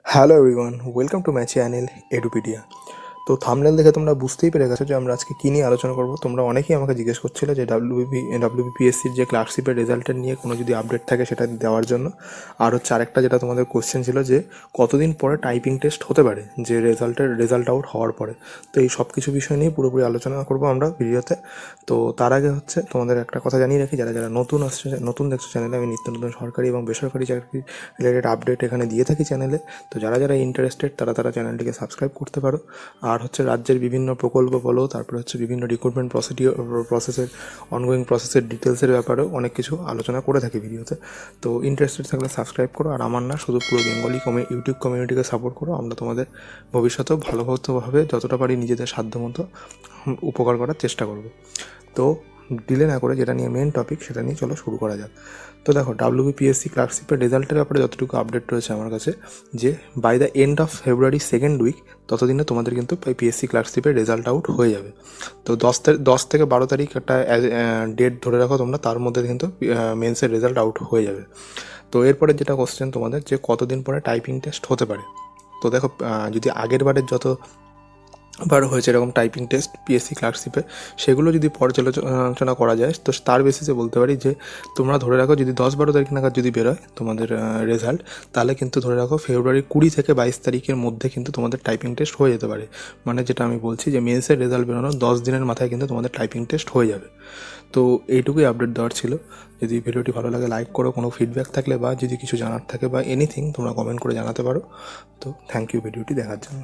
Hello everyone, welcome to my channel Edupedia. তো thumbnail দেখে তোমরা বুঝতেই পেরে গেছো যে আমরা আজকে কী নিয়ে আলোচনা করবো। তোমরা অনেকেই আমাকে জিজ্ঞেস করছিলে যে ডাব্লিউবিপিএসসির যে ক্লার্কশিপের রেজাল্টের নিয়ে কোনো যদি আপডেট থাকে সেটা দেওয়ার জন্য। আর হচ্ছে আরেকটা যেটা তোমাদের কোশ্চেন ছিল যে কতদিন পরে টাইপিং টেস্ট হতে পারে, যে রেজাল্ট আউট হওয়ার পরে। তো এই সব কিছু বিষয় নিয়ে পুরোপুরি আলোচনা করবো আমরা ভিডিওতে। তো তার আগে হচ্ছে তোমাদের একটা কথা জানিয়ে রাখি, যারা যারা নতুন দেখছো চ্যানেলে, আমি নিত্য নতুন সরকারি এবং বেসরকারি চাকরি রিলেটেড আপডেট এখানে দিয়ে থাকি চ্যানেলে। তো যারা যারা ইন্টারেস্টেড তারা চ্যানেলটিকে সাবস্ক্রাইব করতে পারো। আর হচ্ছে রাজ্যের বিভিন্ন প্রকল্প বলো, তারপরে হচ্ছে বিভিন্ন রিক্রুটমেন্ট প্রসেসের অনগোয়িং প্রসেসের ডিটেলসের ব্যাপারেও অনেক কিছু আলোচনা করে থাকি ভিডিওতে। তো ইন্টারেস্টেড থাকলে সাবস্ক্রাইব করো। আর আমার না, শুধু পুরো বেঙ্গলি ইউটিউব কমিউনিটিকে সাপোর্ট করো। আমরা তোমাদের ভবিষ্যতেও ভালোভাবে যতটা পারি নিজেদের সাধ্যমতো উপকার করার চেষ্টা করব। তো ডিলে না করে যেটা নিয়ে মেন টপিক সেটা নিয়ে চলো শুরু করা যাক। তো দেখো, ডাব্লিউবিপিএসসি ক্লার্কশিপের রেজাল্টের ব্যাপারে যতটুকু আপডেট রয়েছে আমার কাছে, যে by the end of February second week ততদিনে তোমাদের কিন্তু পিএসসি ক্লার্কশিপের রেজাল্ট আউট হয়ে যাবে। তো 10 থেকে 12 তারিখ একটা ডেট ধরে রাখো তোমরা, তার মধ্যে কিন্তু মেন্সের রেজাল্ট আউট হয়ে যাবে। তো এরপরে যেটা কোশ্চেন তোমাদের, যে কতদিন পরে টাইপিং টেস্ট হতে পারে। তো দেখো, যদি আগের বারের যতবার হয়েছে এরকম টাইপিং টেস্ট পিএসসি ক্লার্কশিপে, সেগুলো যদি পর্যালোচনা করা যায়, তো তার বেসিসে বলতে পারি যে তোমরা ধরে রাখো যদি 10-12 তারিখ নাগাদ যদি বেরোয় তোমাদের রেজাল্ট, তাহলে কিন্তু ধরে রাখো ফেব্রুয়ারি 20 থেকে 22 তারিখের মধ্যে কিন্তু তোমাদের টাইপিং টেস্ট হয়ে যেতে পারে। মানে যেটা আমি বলছি যে মেন্সের রেজাল্ট বেরোনোর 10 দিনের মাথায় কিন্তু তোমাদের টাইপিং টেস্ট হয়ে যাবে। তো এইটুকুই আপডেট দেওয়ার ছিল। যদি ভিডিওটি ভালো লাগে লাইক করো, কোনো ফিডব্যাক থাকলে বা যদি কিছু জানার থাকে বা এনিথিং তোমরা কমেন্ট করে জানাতে পারো। তো থ্যাংক ইউ ভিডিওটি দেখার জন্য।